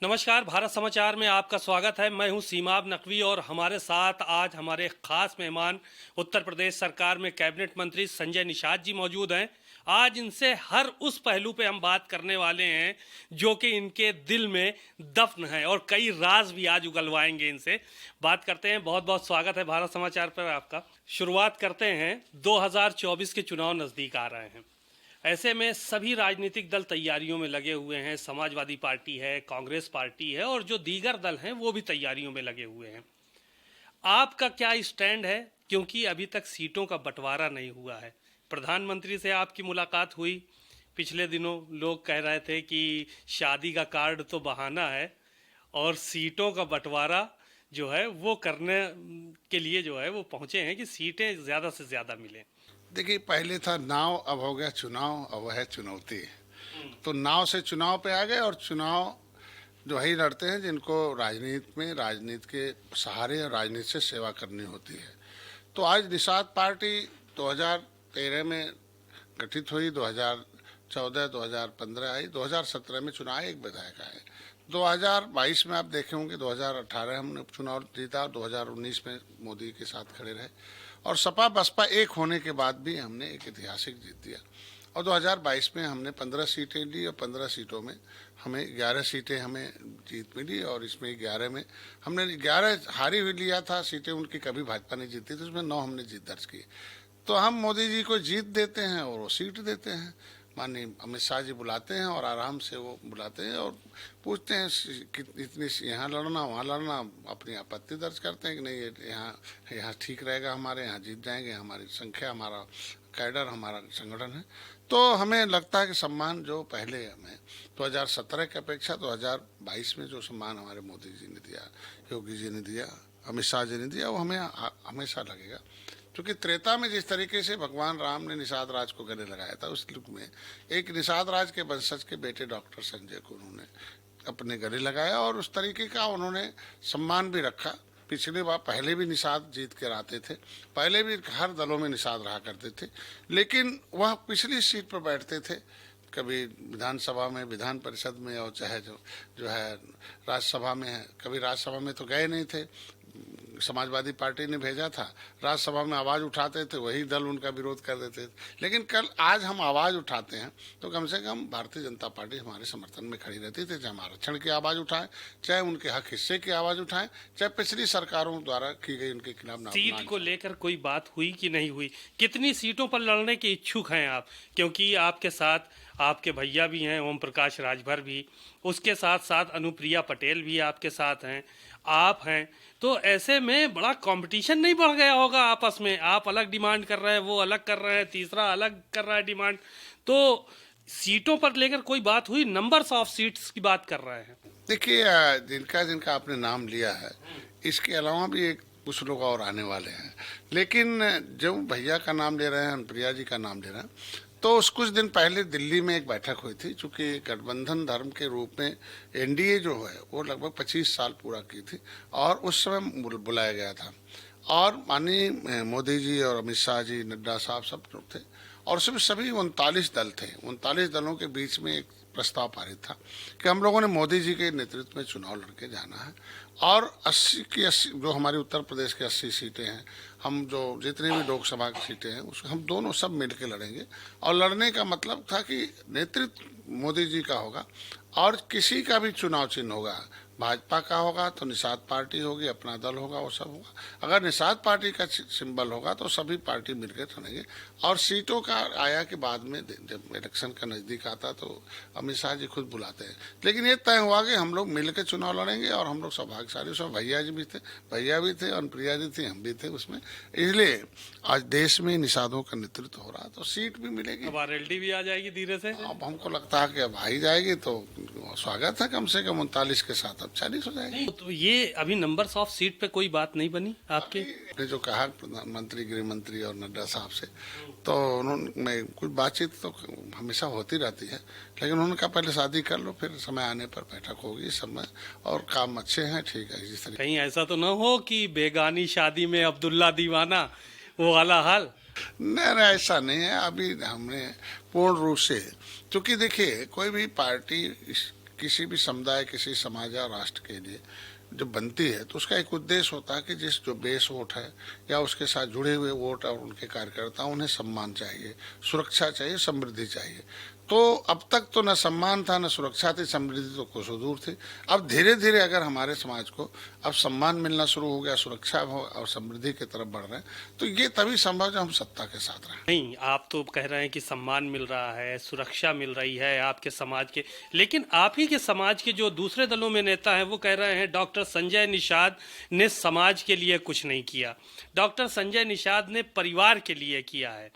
नमस्कार, भारत समाचार में आपका स्वागत है। मैं हूं सीमाब नकवी और हमारे साथ आज हमारे खास मेहमान उत्तर प्रदेश सरकार में कैबिनेट मंत्री संजय निषाद जी मौजूद हैं। आज इनसे हर उस पहलू पे हम बात करने वाले हैं जो कि इनके दिल में दफन है और कई राज भी आज उगलवाएंगे। इनसे बात करते हैं। बहुत बहुत स्वागत है भारत समाचार पर आपका। शुरुआत करते हैं। 2024 के चुनाव नज़दीक आ रहे हैं। ऐसे में सभी राजनीतिक दल तैयारियों में लगे हुए हैं। समाजवादी पार्टी है, कांग्रेस पार्टी है और जो दीगर दल हैं वो भी तैयारियों में लगे हुए हैं। आपका क्या स्टैंड है? क्योंकि अभी तक सीटों का बंटवारा नहीं हुआ है। प्रधानमंत्री से आपकी मुलाकात हुई। पिछले दिनों लोग कह रहे थे कि शादी का कार्ड तो बहाना है और सीटों का बंटवारा जो है वो करने के लिए जो है वो पहुंचे हैं कि सीटें ज़्यादा से ज़्यादा मिलें। देखिए, पहले था नाव, अब हो गया चुनाव, अब है चुनौती। तो नाव से चुनाव पे आ गए और चुनाव जो है ही लड़ते हैं जिनको राजनीति में राजनीति के सहारे और राजनीति से सेवा करनी होती है। तो आज निषाद पार्टी 2013 में गठित हुई, 2014 2015 आई, 2017 में चुनाव एक विधायक आए। 2022 में आप देखे होंगे, 2018 हमने उपचुनाव जीता, 2019 में मोदी के साथ खड़े रहे और सपा बसपा एक होने के बाद भी हमने एक ऐतिहासिक जीत दिया। और 2022 में हमने 15 सीटें ली और 15 सीटों में हमें 11 सीटें हमें जीत मिली और इसमें 11 में हमने 11 हारी हुई लिया था सीटें, उनकी कभी भाजपा नहीं जीती थी, उसमें 9 हमने जीत दर्ज की। तो हम मोदी जी को जीत देते हैं और वो सीट देते हैं। माननीय अमित शाह जी बुलाते हैं और आराम से वो बुलाते हैं और पूछते हैं कि इतनी यहाँ लड़ना वहाँ लड़ना, अपनी आपत्ति दर्ज करते हैं कि नहीं, ये यहाँ ठीक रहेगा, हमारे यहाँ जीत जाएंगे, हमारी संख्या, हमारा कैडर, हमारा संगठन है। तो हमें लगता है कि सम्मान जो पहले हमें 2017 की अपेक्षा 2022 में जो सम्मान हमारे मोदी जी ने दिया, योगी जी ने दिया, अमित शाह जी ने दिया, वो हमें हमेशा लगेगा। क्योंकि त्रेता में जिस तरीके से भगवान राम ने निषाद राज को गले लगाया था, उस युग में एक निषाद राज के वंशज के बेटे डॉक्टर संजय को उन्होंने अपने गले लगाया और उस तरीके का उन्होंने सम्मान भी रखा। पिछली बार पहले भी निषाद जीत कर आते थे, पहले भी हर दलों में निषाद रहा करते थे, लेकिन वह पिछली सीट पर बैठते थे, कभी विधानसभा में, विधान परिषद में और चाहे जो है राज्यसभा में है। कभी राज्यसभा में तो गए नहीं थे, समाजवादी पार्टी ने भेजा था, राज्यसभा में आवाज़ उठाते थे, वही दल उनका विरोध कर देते थे। लेकिन कल आज हम आवाज़ उठाते हैं तो कम से कम भारतीय जनता पार्टी हमारे समर्थन में खड़ी रहती थी, चाहे हम आरक्षण की आवाज़ उठाएं, चाहे उनके हक हिस्से की आवाज़ उठाएं, चाहे पिछली सरकारों द्वारा की गई उनके खिलाफ सीट को लेकर कोई बात हुई कि नहीं हुई? कितनी सीटों पर लड़ने के इच्छुक हैं आप? क्योंकि आपके साथ आपके भैया भी हैं, ओम प्रकाश राजभर भी, उसके साथ साथ अनुप्रिया पटेल भी आपके साथ हैं, आप हैं। तो ऐसे में बड़ा कंपटीशन नहीं बढ़ गया होगा आपस में? आप अलग डिमांड कर रहे हैं, वो अलग कर रहे हैं, तीसरा अलग कर रहा है डिमांड। तो सीटों पर लेकर कोई बात हुई? नंबर्स ऑफ सीट्स की बात कर रहे हैं। देखिए, जिनका जिनका आपने नाम लिया है, इसके अलावा भी एक कुछ लोग और आने वाले हैं। लेकिन जब भैया का नाम ले रहे हैं, प्रिया जी का नाम ले रहे हैं, तो उस कुछ दिन पहले दिल्ली में एक बैठक हुई थी। चूंकि गठबंधन धर्म के रूप में एनडीए जो है वो लगभग 25 साल पूरा की थी और उस समय बुलाया गया था और माननीय मोदी जी और अमित शाह जी, नड्डा साहब सब लोग थे और उसमें सभी 39 दल थे। 39 दलों के बीच में एक प्रस्ताव पारित था कि हम लोगों ने मोदी जी के नेतृत्व में चुनाव लड़के जाना है और 80 की 80 जो हमारी उत्तर प्रदेश की 80 सीटें हैं, हम जो जितनी भी लोकसभा की सीटें हैं उसको हम दोनों सब मिलकर लड़ेंगे। और लड़ने का मतलब था कि नेतृत्व मोदी जी का होगा और किसी का भी चुनाव चिन्ह होगा, भाजपा का होगा तो निषाद पार्टी होगी, अपना दल होगा, वो सब होगा। अगर निषाद पार्टी का सिंबल होगा तो सभी पार्टी मिलकर लड़ेंगे। और सीटों का आया कि बाद में जब इलेक्शन का नज़दीक आता तो अमित शाह जी खुद बुलाते हैं। लेकिन ये तय हुआ कि हम लोग मिलकर चुनाव लड़ेंगे और हम लोग सौभाग्यशाली, उसमें भैया जी भी थे, भैया भी थे और प्रिया जी थी, हम भी थे उसमें। इसलिए आज देश में निषादों का नेतृत्व हो रहा है तो सीट भी मिलेगी। अब आरएलडी भी आ जाएगी धीरे से। अब हमको लगता है कि अब आ ही जाएगी तो स्वागत है। कम से कम 39 के साथ अब 40 हो जाएगी। तो ये अभी नंबर्स ऑफ सीट पे कोई बात नहीं बनी आपके? ने जो कहा प्रधानमंत्री, गृह मंत्री और नड्डा साहब से, तो उन्होंने कुछ बातचीत तो हमेशा होती रहती है, लेकिन उन्होंने कहा पहले शादी कर लो, फिर समय आने पर बैठक होगी समय, और काम अच्छे हैं, ठीक है। इस तरीके कहीं ऐसा तो ना हो कि बेगानी शादी में अब्दुल्ला दीवाना, वो वाला हाल? नहीं, ऐसा नहीं है। अभी हमने पूर्ण रूप से, क्योंकि देखिए कोई भी पार्टी किसी भी समुदाय, किसी समाज या राष्ट्र के लिए जब बनती है तो उसका एक उद्देश्य होता है कि जिस जो बेस वोट है या उसके साथ जुड़े हुए वोट और उनके कार्यकर्ता, उन्हें सम्मान चाहिए, सुरक्षा चाहिए, समृद्धि चाहिए। तो अब तक तो न सम्मान था, न सुरक्षा थी, समृद्धि तो कोसों दूर थी। अब धीरे धीरे अगर हमारे समाज को अब सम्मान मिलना शुरू हो गया, सुरक्षा हो और समृद्धि की तरफ बढ़ रहे हैं, तो ये तभी संभव जब हम सत्ता के साथ रहें। नहीं, आप तो कह रहे हैं कि सम्मान मिल रहा है, सुरक्षा मिल रही है आपके समाज के, लेकिन आप ही के समाज के जो दूसरे दलों में नेता हैं वो कह रहे हैं डॉक्टर संजय निषाद ने समाज के लिए कुछ नहीं किया। डॉक्टर संजय निषाद ने परिवार के लिए किया है।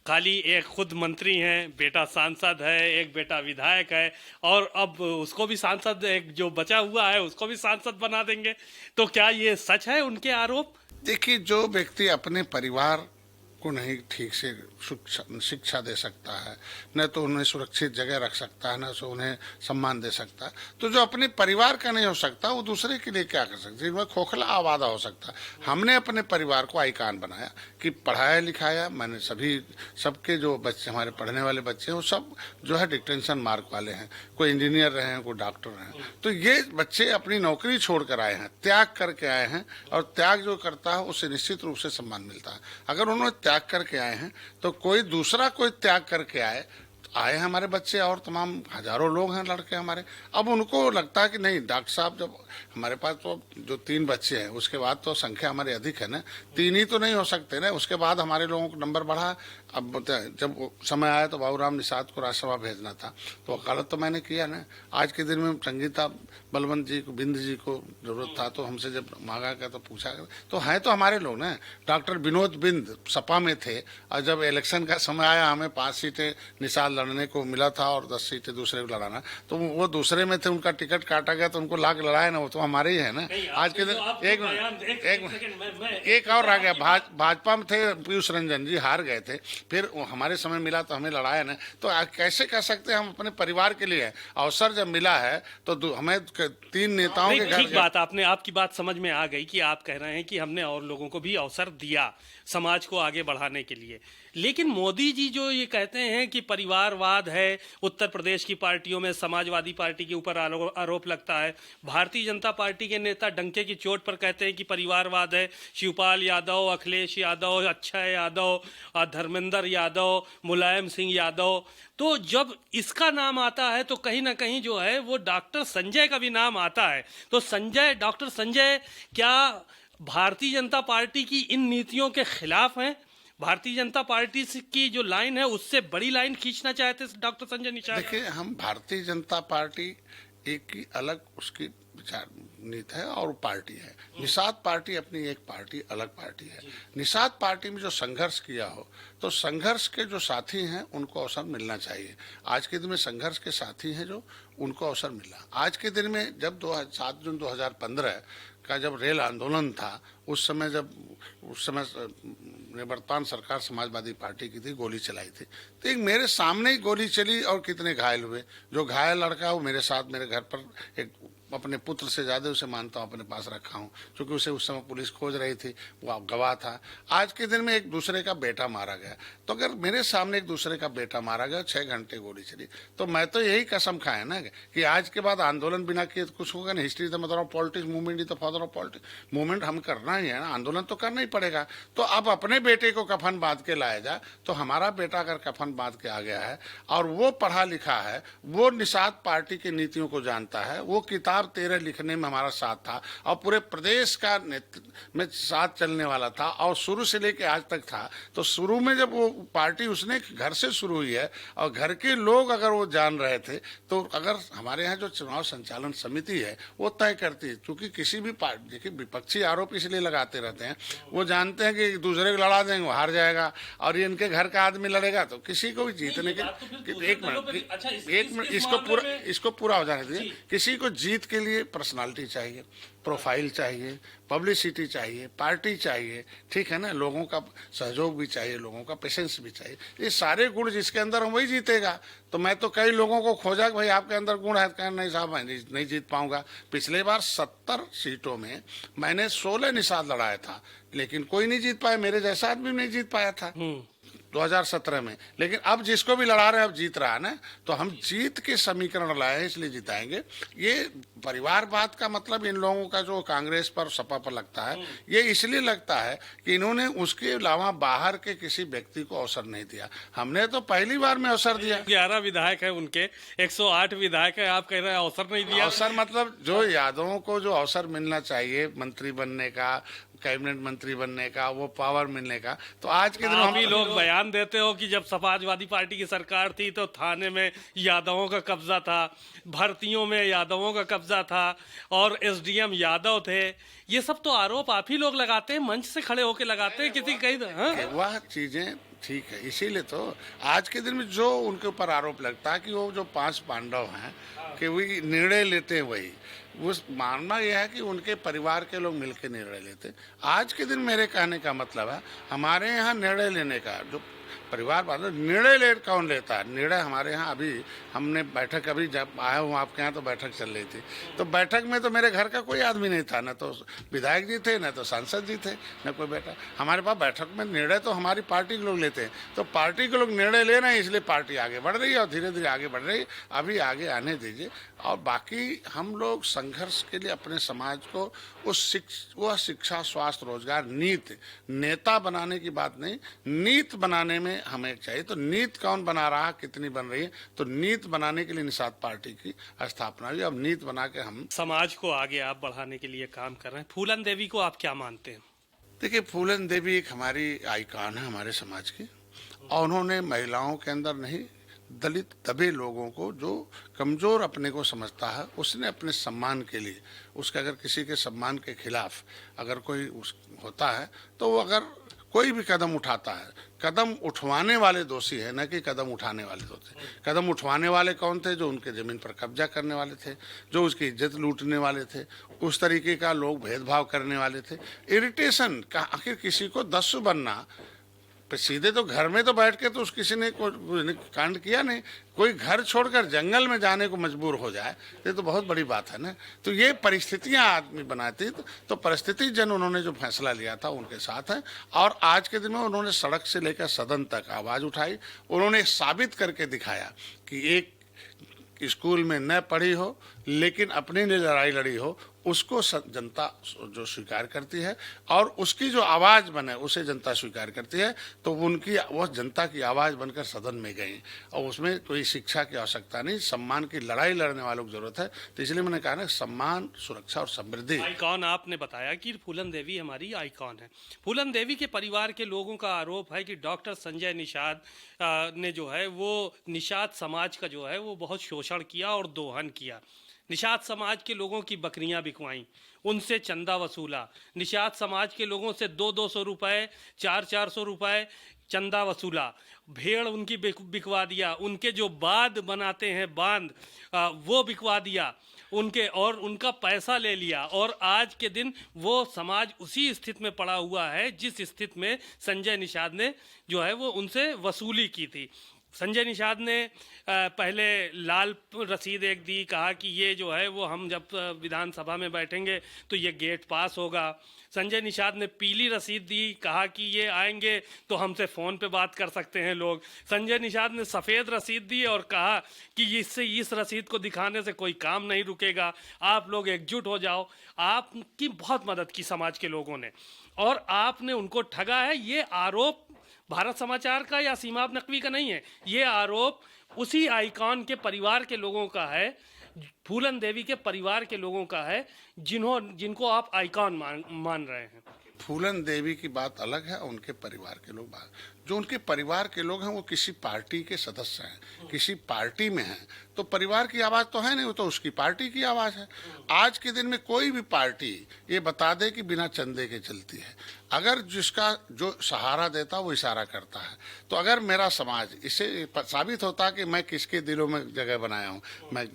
खाली एक खुद मंत्री हैं, बेटा सांसद है, एक बेटा विधायक है, और अब उसको भी सांसद, एक जो बचा हुआ है उसको भी सांसद बना देंगे। तो क्या ये सच है उनके आरोप? देखिए, जो व्यक्ति अपने परिवार को नहीं ठीक से शिक्षा दे सकता है, न तो उन्हें सुरक्षित जगह रख सकता है, न तो उन्हें सम्मान दे सकता है, तो जो अपने परिवार का नहीं हो सकता वो दूसरे के लिए क्या कर सकता है? जिनमें खोखला आवादा हो सकता है। हमने अपने परिवार को आइकान बनाया कि पढ़ाया लिखाया, मैंने सबके जो बच्चे हमारे पढ़ने वाले बच्चे हैं वो सब जो है डिस्टिंक्शन मार्क वाले हैं, कोई इंजीनियर रहे हैं, कोई डॉक्टर रहे हैं। तो ये बच्चे अपनी नौकरी छोड़ कर आए हैं, त्याग करके आए हैं, और त्याग जो करता है उससे निश्चित रूप से सम्मान मिलता है। अगर उन्होंने त्याग करके आए हैं तो कोई दूसरा कोई त्याग करके आए हैं हमारे बच्चे, और तमाम हजारों लोग हैं लड़के हमारे। अब उनको लगता है कि नहीं, डॉक्टर साहब, जब हमारे पास तो जो 3 बच्चे हैं उसके बाद तो संख्या हमारी अधिक है ना, 3 ही तो नहीं हो सकते ना, उसके बाद हमारे लोगों को नंबर बढ़ा। अब जब समय आया तो बाबूराम निषाद को राज्यसभा भेजना था, तो वकालत तो मैंने किया ना। आज के दिन में संगीता बलवंत जी को, बिंद जी को जरूरत था, तो हमसे जब मांगा गया तो पूछा गया, तो हैं तो हमारे लोग ना। डॉक्टर विनोद बिंद सपा में थे, और जब इलेक्शन का समय आया हमें 5 सीटें निषाद लड़ने को मिला था और 10 सीटें दूसरे को लड़ाना, तो वो दूसरे में थे, उनका टिकट काटा गया तो उनको लाके लड़ाया ना, वो तो हमारे ही है ना। आज के दिन एक और रह गया, भाजपा में थे पीयूष रंजन जी, हार गए थे, फिर हमारे समय मिला तो हमें लड़ाया ना। तो कैसे कह सकते हैं हम अपने परिवार के लिए अवसर जब मिला है तो हमें 3 नेताओं के घर। ठीक बात, आपकी बात समझ में आ गई कि आप कह रहे हैं कि हमने और लोगों को भी अवसर दिया समाज को आगे बढ़ाने के लिए। लेकिन मोदी जी जो ये कहते हैं कि परिवारवाद है, उत्तर प्रदेश की पार्टियों में समाजवादी पार्टी के ऊपर आरोप लगता है, भारतीय जनता पार्टी के नेता डंके की चोट पर कहते हैं कि परिवारवाद है, शिवपाल यादव, अखिलेश यादव, अक्षय यादव, धर्मेंद्र यादव, मुलायम सिंह यादव। तो जब इसका नाम आता है तो कहीं ना कहीं जो है वो डॉक्टर संजय का भी नाम आता है। तो डॉक्टर संजय क्या भारतीय जनता पार्टी की इन नीतियों के खिलाफ हैं? भारतीय जनता पार्टी की जो लाइन है उससे बड़ी लाइन खींचना चाहते डॉक्टर संजय निषाद? देखिए, हम भारतीय जनता पार्टी एक ही अलग उसकी विचार नीति है और पार्टी है। निषाद पार्टी अपनी एक पार्टी, अलग पार्टी है। निषाद पार्टी में जो संघर्ष किया हो, तो संघर्ष के जो साथी हैं उनको अवसर मिलना चाहिए। आज के दिन में संघर्ष के साथी हैं जो, उनको अवसर मिला। आज के दिन में जब 7 जून 2015 का जब रेल आंदोलन था, उस समय निवर्तमान सरकार समाजवादी पार्टी की थी, गोली चलाई थी, तो एक मेरे सामने ही गोली चली और कितने घायल हुए। जो घायल लड़का वो मेरे साथ मेरे घर पर, एक अपने पुत्र से ज्यादा उसे मानता हूँ, अपने पास रखा हूँ, क्योंकि उसे उस समय पुलिस खोज रही थी, वो गवाह था। आज के दिन में एक दूसरे का बेटा मारा गया, तो अगर मेरे सामने एक दूसरे का बेटा मारा गया, 6 घंटे गोली चली, तो मैं तो यही कसम खाया ना कि आज के बाद आंदोलन बिना किए कुछ होगा नहीं। History the mother of politics, movement is the father of politics. Movement हम करना ही है ना, आंदोलन तो करना ही पड़ेगा। तो अब अपने बेटे को कफन बांध के लाया जाए, तो हमारा बेटा अगर कफन बांध के आ गया है और वो पढ़ा लिखा है, वो निषाद पार्टी की नीतियों को जानता है, वो किताब 13 लिखने में हमारा साथ था और पूरे प्रदेश का में साथ चलने वाला था, और शुरू से लेके आज तक था। तो शुरू में जब वो पार्टी उसने घर से शुरू हुई है और घर के लोग अगर वो जान रहे थे, तो अगर हमारे यहाँ जो चुनाव संचालन समिति है वो तय करती है, क्योंकि किसी भी पार्टी, देखिए विपक्षी आरोप इसलिए लगाते रहते हैं, वो जानते हैं कि दूसरे को लड़ा देंगे वो हार जाएगा, और ये इनके घर का आदमी लड़ेगा तो किसी को भी जीतने के। एक मिनट, इसको पूरा हो जाने दीजिए। किसी को जीत के लिए पर्सनालिटी चाहिए, प्रोफाइल चाहिए, पब्लिसिटी चाहिए, पार्टी चाहिए, ठीक है ना, लोगों का सहयोग भी चाहिए, लोगों का पेशेंस भी चाहिए। ये सारे गुण जिसके अंदर हम वही जीतेगा। तो मैं तो कई लोगों को खोजा कि भाई आपके अंदर गुण है, कहना नहीं साहब मैं नहीं जीत पाऊंगा। पिछले बार 70 सीटों में मैंने 16 निषाद लड़ाया था, लेकिन कोई नहीं जीत पाया, मेरे जैसा आदमी नहीं जीत पाया था। 2017 में, लेकिन अब जिसको भी लड़ा रहे हैं अब जीत रहा है ना, तो हम जीत के समीकरण लाए हैं इसलिए जिताएंगे। ये परिवारवाद का मतलब इन लोगों का जो कांग्रेस पर सपा पर लगता है, ये इसलिए लगता है कि इन्होंने उसके अलावा बाहर के किसी व्यक्ति को अवसर नहीं दिया। हमने तो पहली बार में अवसर दिया। 11 विधायक है उनके, 108 विधायक है, आप कह रहे हैं अवसर नहीं दिया। अवसर मतलब जो यादवों को जो अवसर मिलना चाहिए मंत्री बनने का, कैबिनेट मंत्री बनने का, वो पावर मिलने का, तो आज के दिन आप ही लोग बयान देते हो कि जब समाजवादी पार्टी की सरकार थी तो थाने में यादवों का कब्जा था, भर्तियों में यादवों का कब्जा था और एसडीएम यादव थे। ये सब तो आरोप आप ही लोग लगाते हैं, मंच से खड़े होकर लगाते हैं किसी कहीं। हाँ? वह चीजें ठीक है, इसीलिए तो आज के दिन में जो उनके ऊपर आरोप लगता है कि वो जो 5 पांडव हैं कि वही निर्णय लेते हैं, वही उस मानना यह है कि उनके परिवार के लोग मिलकर निर्णय लेते। आज के दिन मेरे कहने का मतलब है हमारे यहाँ निर्णय लेने का जो परिवार वाले निर्णय ले कौन लेता है, निर्णय हमारे यहाँ अभी हमने बैठक, अभी जब आया हूँ आपके यहाँ तो बैठक चल रही थी, तो बैठक में तो मेरे घर का कोई आदमी नहीं था, न तो विधायक जी थे, न तो सांसद जी थे, न कोई बैठा। हमारे पास बैठक में निर्णय तो हमारी पार्टी के लोग लेते हैं, तो पार्टी के लोग निर्णय ले रहे हैं इसलिए पार्टी आगे बढ़ रही है और धीरे धीरे आगे बढ़ रही है। अभी आगे आने दीजिए। और बाकी हम लोग संघर्ष के लिए अपने समाज को वह शिक्षा, स्वास्थ्य, रोजगार, नीति, नेता बनाने की बात नहीं, नीत बनाने में हमें चाहिए। तो नीत कौन बना रहा, कितनी बन रही है, तो नीत बनाने के लिए निषाद पार्टी की स्थापना हुई। अब नीत बना के हम समाज को आगे आप बढ़ाने के लिए काम कर रहे हैं। फूलन देवी को आप क्या मानते हैं? देखिए, फूलन देवी एक हमारी आइकॉन है हमारे समाज की, और उन्होंने महिलाओं के अंदर नहीं, दलित दबे लोगों को, जो कमजोर अपने को समझता है, उसने अपने सम्मान के लिए, उसके अगर किसी के सम्मान के खिलाफ अगर कोई होता है तो वो अगर कोई भी कदम उठाता है, कदम उठवाने वाले दोषी है, न कि कदम उठाने वाले दोषी। कदम उठवाने वाले कौन थे? जो उनके जमीन पर कब्जा करने वाले थे, जो उसकी इज्जत लूटने वाले थे, उस तरीके का लोग भेदभाव करने वाले थे। इरिटेशन का आखिर किसी को दस्यु बनना, सीधे तो घर में तो बैठ के तो उस किसी ने कांड किया नहीं, कोई घर छोड़कर जंगल में जाने को मजबूर हो जाए, ये तो बहुत बड़ी बात है ना। तो ये परिस्थितियां आदमी बनाती, तो परिस्थिति जन उन्होंने जो फैसला लिया था उनके साथ है। और आज के दिन में उन्होंने सड़क से लेकर सदन तक आवाज उठाई, उन्होंने साबित करके दिखाया कि एक स्कूल में न पढ़ी हो लेकिन अपने लिए लड़ाई लड़ी हो, उसको जनता जो स्वीकार करती है, और उसकी जो आवाज़ बने उसे जनता स्वीकार करती है। तो उनकी वह जनता की आवाज़ बनकर सदन में गई, और उसमें कोई शिक्षा की आवश्यकता नहीं, सम्मान की लड़ाई लड़ने वालों की जरूरत है। तो इसलिए मैंने कहा ना, सम्मान, सुरक्षा और समृद्धि। आइकॉन आपने बताया कि फूलन देवी हमारी आइकॉन है। फूलन देवी के परिवार के लोगों का आरोप है कि डॉक्टर संजय निषाद ने जो है वो निषाद समाज का जो है वो बहुत शोषण किया और दोहन किया। निषाद समाज के लोगों की बकरियां बिकवाईं, उनसे चंदा वसूला, निषाद समाज के लोगों से 200-200 रुपये, 400-400 रुपये चंदा वसूला, भेड़ उनकी बिकवा दिया, उनके जो बांध बनाते हैं बांध वो बिकवा दिया उनके, और उनका पैसा ले लिया। और आज के दिन वो समाज उसी स्थिति में पड़ा हुआ है जिस स्थिति में संजय निषाद ने जो है वो उनसे वसूली की थी। संजय निषाद ने पहले लाल रसीद एक दी, कहा कि ये जो है वो हम जब विधानसभा में बैठेंगे तो ये गेट पास होगा। संजय निषाद ने पीली रसीद दी, कहा कि ये आएंगे तो हमसे फ़ोन पे बात कर सकते हैं लोग। संजय निषाद ने सफ़ेद रसीद दी और कहा कि इससे इस रसीद को दिखाने से कोई काम नहीं रुकेगा, आप लोग एकजुट हो जाओ। आपकी बहुत मदद की समाज के लोगों ने, और आपने उनको ठगा है। ये आरोप भारत समाचार का या सीमाब नकवी का नहीं है, ये आरोप उसी आइकॉन के परिवार के लोगों का है, फूलन देवी के परिवार के लोगों का है, जिनको आप आइकॉन मान रहे हैं। फूलन देवी की बात अलग है, उनके परिवार के लोग बात, जो उनके परिवार के लोग हैं वो किसी पार्टी के सदस्य हैं, किसी पार्टी में हैं, तो परिवार की आवाज़ तो है नहीं, वो तो उसकी पार्टी की आवाज़ है। आज के दिन में कोई भी पार्टी ये बता दे कि बिना चंदे के चलती है, अगर जिसका जो सहारा देता वो इशारा करता है, तो अगर मेरा समाज इससे साबित होता कि मैं किसके दिलों में जगह बनाया हूँ, मैं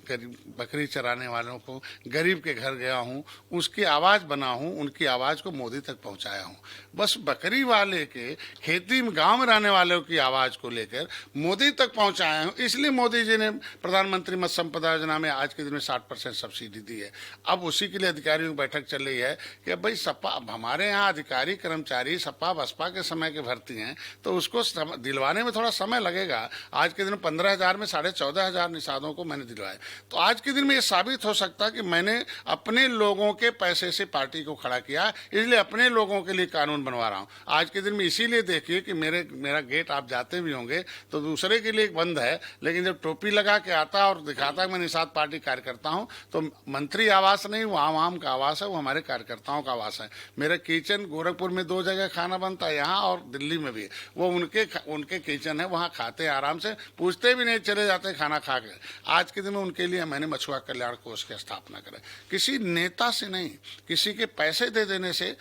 बकरी चराने वालों को, गरीब के घर गया हूँ, उसकी आवाज़ बना हूँ, उनकी आवाज़ को मोदी तक पहुँचाया हूँ। बस बकरी वाले के खेती में गाँव में रहने वालों की आवाज को लेकर मोदी तक पहुंचाया हूं। इसलिए मोदी जी ने प्रधानमंत्री मत्स्य संपदा योजना में आज के दिन में 60% सब्सिडी दी है। अब उसी के लिए अधिकारियों की बैठक चल रही है कि अब भाई सपा, अब हमारे यहाँ अधिकारी कर्मचारी सपा बसपा के समय के भर्ती हैं, तो उसको दिलवाने में थोड़ा समय लगेगा। आज के दिन 15,000 में 14,500 निषादों को मैंने दिलवाया। तो आज के दिन में ये साबित हो सकता है कि मैंने अपने लोगों के पैसे से पार्टी को खड़ा किया, इसलिए अपने लोगों के लिए कानून बनवा रहा हूं। आज के दिन में इसीलिए देखिए कि मेरा गेट आप जाते भी होंगे तो दूसरे के लिए बंद है, लेकिन जब टोपी लगा के आता और दिखाता मैं निषाद पार्टी कार्यकर्ता हूं, तो मंत्री आवास नहीं, वो आवाम का आवास है, वो हमारे कार्यकर्ताओं का आवास है। मेरा किचन गोरखपुर में 2 जगह खाना बनता है, यहाँ और दिल्ली में भी। वो उनके किचन है, वहाँ खाते आराम से, पूछते भी नहीं, चले जाते खाना खा के। आज के दिन में उनके लिए मैंने मछुआ कल्याण कोष की स्थापना करा। किसी नेता से नहीं, किसी के पैसे दे देने से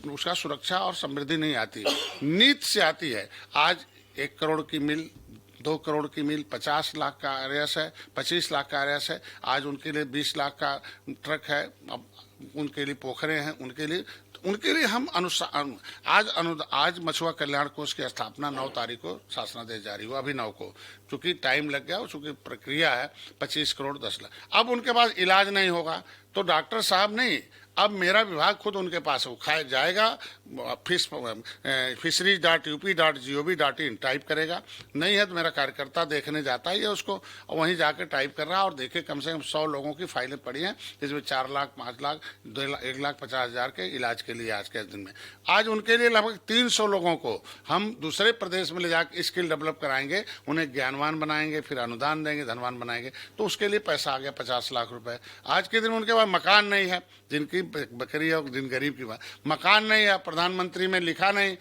उसका सुरक्षा और समृद्धि नहीं आती, नीति से आती है। आज 1 करोड़ की मिल, 2 करोड़ की मिल, 50 लाख का आरएस है, 25 लाख का आरएस है। आज उनके लिए 20 लाख का ट्रक है, अब उनके लिए पोखरे हैं, उनके लिए हम आज मछुआ कल्याण कोष की स्थापना 9 तारीख को शासनादेश जारी हुआ, अभिनव को, चूंकि टाइम लग गया, चूंकि प्रक्रिया है। 25 करोड़ 10 लाख। अब उनके पास इलाज नहीं होगा तो डॉक्टर साहब नहीं, अब मेरा विभाग खुद उनके पास उठाया जाएगा, fisheries.up.gov.in टाइप करेगा। नहीं है तो मेरा कार्यकर्ता देखने जाता ही है उसको, और वहीं जाकर टाइप कर रहा है और देखे कम से कम 100 लोगों की फाइलें पड़ी हैं, जिसमें 4 लाख 5 लाख 1,50,000 के इलाज के लिए आज के दिन में। आज उनके लिए लगभग 300 लोगों को हम दूसरे प्रदेश में ले जाकर स्किल डेवलप कराएंगे, उन्हें ज्ञानवान बनाएंगे, फिर अनुदान देंगे, धनवान बनाएंगे, तो उसके लिए पैसा आ गया 50 लाख रुपए। आज के दिन उनके पास मकान नहीं है, जिनकी बकरी और जिन गरीब की बात, मकान नहीं है, प्रधानमंत्री में लिखा नहीं।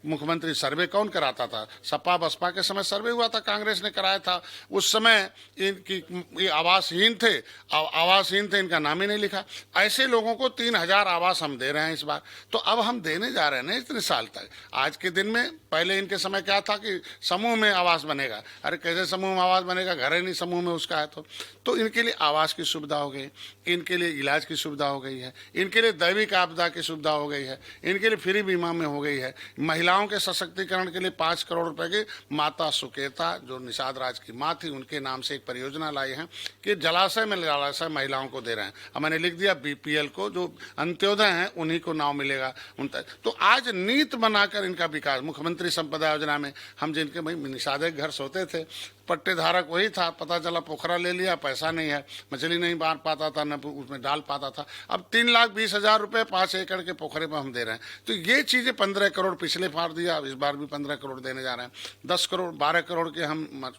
मुख्यमंत्री सर्वे कौन कराता था? सपा बसपा के समय सर्वे हुआ था, कांग्रेस ने कराया था। उस समय ये आवासहीन थे, इनका नाम ही नहीं लिखा। ऐसे लोगों को 3,000 आवास हम दे रहे हैं इस बार। तो अब हम देने जा रहे हैं ना इतने साल तक। आज के दिन में, पहले इनके समय क्या था कि समूह में आवास बनेगा। अरे कैसे समूह में आवास बनेगा? घर ही नहीं समूह में उसका है। तो इनके लिए आवास की सुविधा हो गई, इनके लिए इलाज की सुविधा हो गई है, इनके लिए दैविक आपदा की सुविधा हो गई है, इनके लिए फ्री बीमा में हो गई है। महिलाओं के सशक्तिकरण के लिए 5 करोड़ रुपए की माता सुकेता, जो निषाद राज की माँ थी, उनके नाम से एक परियोजना लाई है कि जलाशय महिलाओं को दे रहे हैं। अब मैंने लिख दिया BPL को, जो अंत्योदय हैं उन्हीं को नाव मिलेगा उन तक। तो आज नीति बनाकर इनका विकास, मुख्यमंत्री संपदा योजना में हम जिनके भाई निषाद घर सोते थे, पट्टे धारक वही था, पता चला पोखरा ले लिया, पैसा नहीं है, मछली नहीं मार पाता था, न उसमें डाल पाता था। अब 3,20,000 रुपए 5 एकड़ के पोखरे पर हम दे रहे हैं। तो ये चीजें 15 करोड़ पिछले फाड़ दिया, अब इस बार भी 15 करोड़ देने जा रहे हैं। 10 करोड़ 12 करोड़ के हम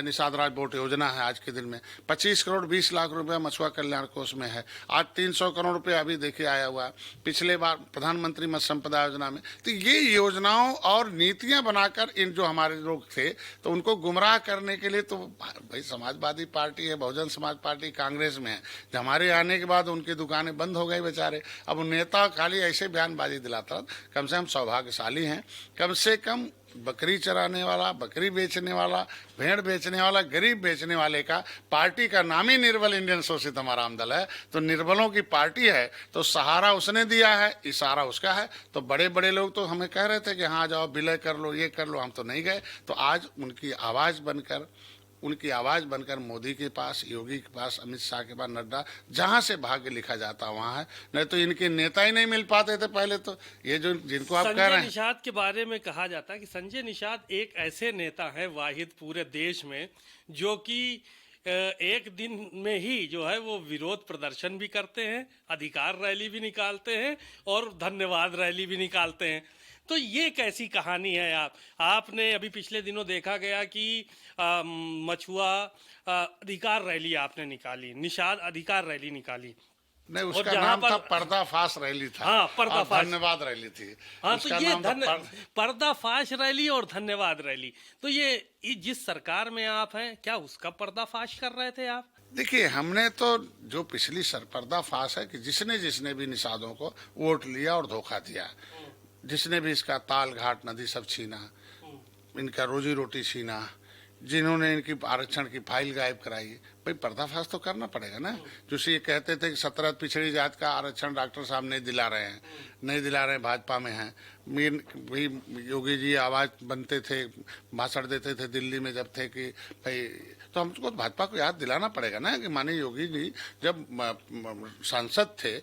निषाद राज बोट योजना है आज के दिन में। 25 करोड़ 20 लाख रुपया मछुआ कल्याण कोष में है। आज 300 करोड़ रुपया अभी देखिए आया हुआ है पिछले बार प्रधानमंत्री मत्स्य संपदा योजना में। तो ये योजनाओं और नीतियां बनाकर इन जो हमारे लोग थे, तो उनको गुमराह करने के लिए, तो भाई समाजवादी पार्टी है, बहुजन समाज पार्टी कांग्रेस में है। हमारे आने के बाद उनकी दुकानें बंद हो गई बेचारे। अब नेता खाली ऐसे बयानबाजी दिलाता। कम से कम सौभाग्यशाली हैं, कम से कम बकरी चराने वाला, बकरी बेचने वाला, भेड़ बेचने वाला, गरीब बेचने वाले का पार्टी का नाम ही निर्बल इंडियन शोषित हमारा आम दल है। तो निर्बलों की पार्टी है, तो सहारा उसने दिया है, इशारा उसका है। तो बड़े बड़े लोग तो हमें कह रहे थे कि हाँ जाओ विलय कर लो, ये कर लो, हम तो नहीं गए। तो आज उनकी आवाज बनकर मोदी के पास, योगी के पास, अमित शाह के पास, नड्डा, जहां से भाग्य लिखा जाता वहां है। नहीं तो इनके नेता ही नहीं मिल पाते थे पहले। तो ये जो जिनको आप कह रहे हैं, संजय निषाद के बारे में कहा जाता है कि संजय निषाद एक ऐसे नेता हैं वाहिद पूरे देश में, जो कि एक दिन में ही जो है वो विरोध प्रदर्शन भी करते हैं, अधिकार रैली भी निकालते हैं और धन्यवाद रैली भी निकालते हैं। तो ये कैसी कहानी है? आपने अभी पिछले दिनों देखा गया कि मछुआ अधिकार रैली आपने निकाली, निषाद अधिकार रैली निकाली। नहीं, उसका नाम था पर्दाफाश रैली था। हाँ, पर्दाफाश, धन्यवाद रैली थी। हाँ, तो ये पर्दाफाश रैली और धन्यवाद रैली। तो ये जिस सरकार में आप हैं, क्या उसका पर्दाफाश कर रहे थे आप? देखिए, हमने तो जो पिछली पर्दाफाश है कि जिसने भी निषादों को वोट लिया और धोखा दिया, जिसने भी इसका ताल घाट नदी सब छीना, इनका रोजी रोटी छीना, जिन्होंने इनकी आरक्षण की फाइल गायब कराई, भाई पर्दाफाश तो करना पड़ेगा ना। जो ये कहते थे कि 17 पिछड़ी जात का आरक्षण डॉक्टर साहब नहीं दिला रहे हैं, नहीं दिला रहे हैं, भाजपा में हैं। मीन भाई योगी जी आवाज बनते थे, भाषण देते थे दिल्ली में जब थे कि भाई, तो हमको भाजपा को याद दिलाना पड़ेगा ना कि माननीय योगी जी जब सांसद थे,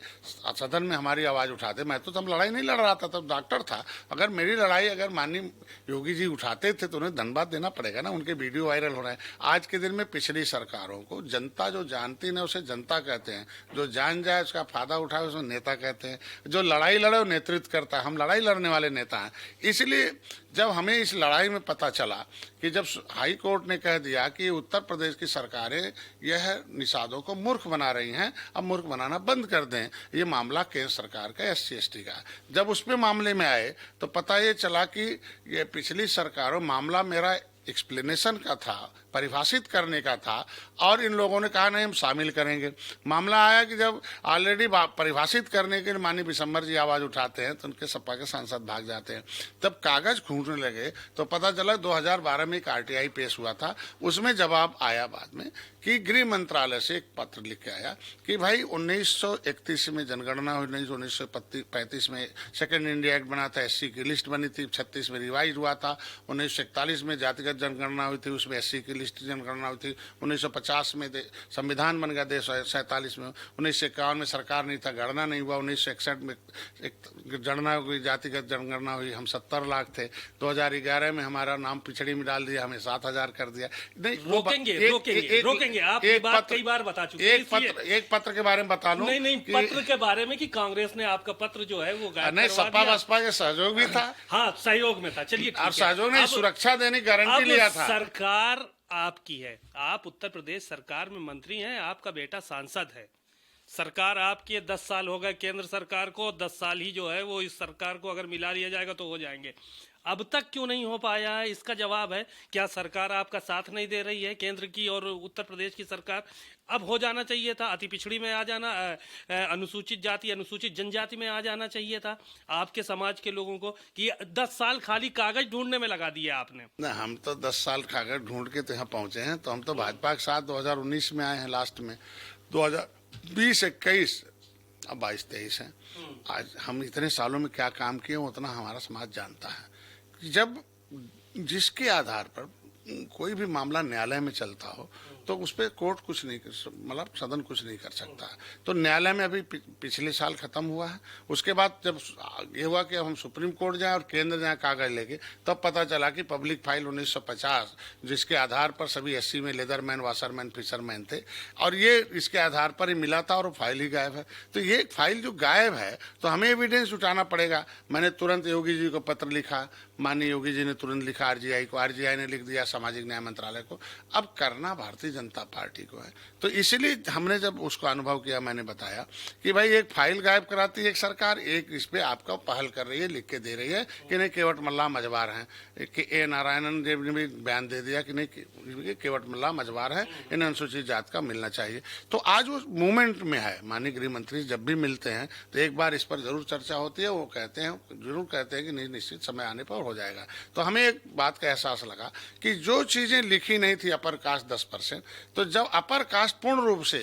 सदन में हमारी आवाज उठाते, मैं तो तब लड़ाई नहीं लड़ रहा था, तब डॉक्टर था। अगर मेरी लड़ाई अगर माननीय योगी जी उठाते थे तो उन्हें धन्यवाद देना पड़ेगा ना। उनके वीडियो वायरल हो रहे हैं आज के दिन में। पिछली सरकारों को जनता जो जानती ना उसे जनता कहते हैं, जो जान जाए उसका फायदा उठाए उसे नेता कहते हैं, जो लड़ाई लड़े वो नेतृत्व करता है। हम लड़ाई लड़ने वाले नेता हैं। इसलिए जब हमें इस लड़ाई में पता चला कि जब हाई कोर्ट ने कह दिया कि उत्तर प्रदेश की सरकारें यह निषादों को मूर्ख बना रही हैं, अब मूर्ख बनाना बंद कर दें, ये मामला केंद्र सरकार का SC/ST का। जब उस पे मामले में आए तो पता ये चला कि ये पिछली सरकारों, मामला मेरा एक्सप्लेनेशन का था, परिभाषित करने का था, और इन लोगों ने कहा नहीं हम शामिल करेंगे। मामला आया कि जब ऑलरेडी परिभाषित करने के लिए माननीय विशंबर जी आवाज उठाते हैं तो उनके सपा के सांसद भाग जाते हैं। तब कागज खूंटने लगे तो पता चला 2012 में एक RTI पेश हुआ था। उसमें जवाब आया बाद में कि गृह मंत्रालय से एक पत्र लिख के आया कि भाई 1931 में जनगणना हुई, 1935 में सेकेंड इंडिया एक्ट बना था, SC की लिस्ट बनी थी, 36 में रिवाइज हुआ था, 1941 में जातिगत जनगणना हुई थी, उसमें SC की लिस्ट जनगणना हुई थी, 1950 में संविधान बन गया देश, 47 में, 1951 में सरकार नहीं था, गणना नहीं हुआ, 1961 में एक गणना हुई, जातिगत जनगणना हुई, हम 70 लाख थे, 2011 में हमारा नाम पिछड़ी में डाल दिया, हमें 7,000 कर दिया। नहीं रोकेंगे आप ये बात कई बार बता चुके हैं। एक पत्र के बारे में बता लूं। नहीं पत्र के बारे में कि कांग्रेस ने आपका पत्र जो है वो गायब नहीं, सपा बसपा के सहयोग भी था। हाँ, सहयोग में था। चलिए, और सहयोग ने सुरक्षा देने की गारंटी लिया था। सरकार आपकी है, आप उत्तर प्रदेश सरकार में मंत्री हैं, आपका बेटा सांसद है, सरकार आपकी 10 साल हो गए केंद्र सरकार को, 10 साल ही जो है वो इस सरकार को अगर मिला लिया जाएगा तो हो जाएंगे। अब तक क्यों नहीं हो पाया है, इसका जवाब है क्या सरकार आपका साथ नहीं दे रही है, केंद्र की और उत्तर प्रदेश की सरकार? अब हो जाना चाहिए था, अति पिछड़ी में आ जाना, अनुसूचित जाति अनुसूचित जनजाति में आ जाना चाहिए था आपके समाज के लोगों को, कि 10 साल खाली कागज ढूंढने में लगा दिया आपने। नहीं, हम तो 10 साल कागज ढूंढ के तो यहाँ पहुंचे हैं। तो हम तो भाजपा के साथ 2019 में आए हैं, लास्ट में 2020-21, अब 22-23 है। आज हम इतने सालों में क्या काम किए उतना हमारा समाज जानता है। जब जिसके आधार पर कोई भी मामला न्यायालय में चलता हो तो उस पर कोर्ट कुछ नहीं, मतलब सदन कुछ नहीं कर सकता है। तो न्यायालय में अभी पिछले साल खत्म हुआ है। उसके बाद जब ये हुआ कि हम सुप्रीम कोर्ट जाए और केंद्र जाए कागज लेके, तब पता चला कि पब्लिक फाइल 1950 जिसके आधार पर सभी SC में लेदरमैन, वाशरमैन, फिशरमैन थे, और ये इसके आधार पर ही मिला था और वो फाइल ही गायब है। तो ये फाइल जो गायब है तो हमें एविडेंस उठाना पड़ेगा। मैंने तुरंत योगी जी को पत्र लिखा, माननीय योगी जी ने तुरंत लिखा RGI को, RGI ने लिख दिया सामाजिक न्याय मंत्रालय को। अब करना भारतीय जनता पार्टी को है। तो इसलिए हमने जब उसको अनुभव किया, मैंने बताया कि भाई एक फाइल गायब कराती है एक सरकार, एक इस पे आपका पहल कर रही है, लिख के दे रही है कि नहीं केवट मल्ला मझवार हैं, कि A नारायणन देव ने भी बयान दे दिया कि नहीं केवट मल्ला मझवार है, इन अनुसूचित जात का मिलना चाहिए। तो आज वो मूवमेंट में है। माननीय गृह मंत्री जब भी मिलते हैं तो एक बार इस पर जरूर चर्चा होती है। वो कहते हैं, जरूर कहते हैं कि नहीं निश्चित समय आने पर हो जाएगा। तो हमें एक बात का एहसास लगा कि जो चीजें लिखी नहीं थी अपर कास्ट 10%, तो जब अपर कास्ट पूर्ण रूप से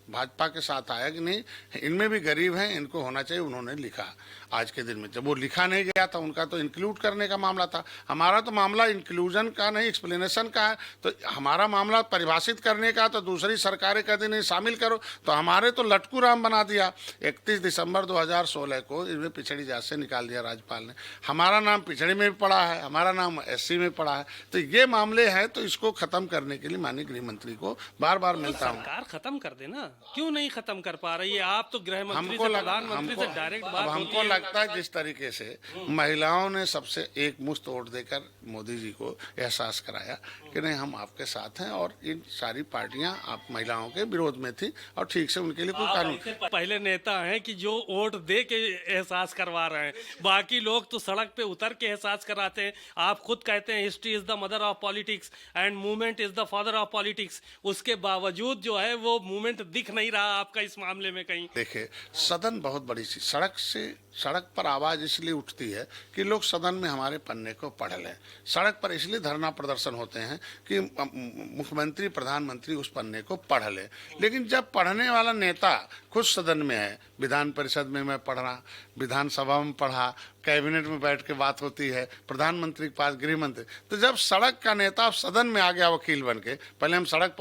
भाजपा के साथ आया कि नहीं इनमें भी गरीब हैं, इनको होना चाहिए, उन्होंने लिखा। आज के दिन में जब वो लिखा नहीं गया था, उनका तो इंक्लूड करने का मामला था। हमारा तो मामला इंक्लूजन का नहीं, एक्सप्लेनेशन का है। तो हमारा मामला परिभाषित करने का, तो दूसरी सरकारें कहती नहीं शामिल करो, तो हमारे तो लटकू राम बना दिया। 31 दिसंबर 2016 को इनमें पिछड़ी जात से निकाल दिया राज्यपाल ने। हमारा नाम पिछड़ी में भी पड़ा है, हमारा नाम SC में पड़ा है। तो ये मामले हैं, तो इसको खत्म करने के लिए माननीय गृह मंत्री को बार बार मिलता हूँ। सरकार खत्म कर देना, क्यों नहीं खत्म कर पा रही है? आप तो गृह मंत्री से, प्रधानमंत्री से डायरेक्ट बात हमको लगता है जिस तरीके से महिलाओं ने सबसे एक मुश्त वोट देकर मोदी जी को एहसास कराया कि नहीं हम आपके साथ हैं, और इन सारी पार्टियां आप महिलाओं के विरोध में थी और ठीक से उनके लिए कोई कानून। पहले नेता हैं कि जो वोट दे के एहसास करवा रहे हैं, बाकी लोग तो सड़क पे उतर के एहसास कराते हैं। आप खुद कहते हैं history is the mother of politics and movement is the father of politics. उसके बावजूद जो है वो मूवमेंट दिख दिख नहीं रहा आपका इस मामले में कहीं। देखिए, सदन बहुत बड़ी चीज, सड़क पर आवाज इसलिए उठती है कि लोग सदन में हमारे पन्ने को पढ़ लें। सड़क पर इसलिए धरना प्रदर्शन होते हैं कि मुख्यमंत्री प्रधानमंत्री उस पन्ने को पढ़ ले। लेकिन जब पढ़ने वाला नेता खुद सदन में है, विधान परिषद में मैं पढ़ा, विधानसभा में पढ़ा, कैबिनेट में बैठ के बात होती है, प्रधानमंत्री के पास गृह मंत्री, तो जब सड़क का नेता सदन में आ गया वकील बन के, पहले हम सड़क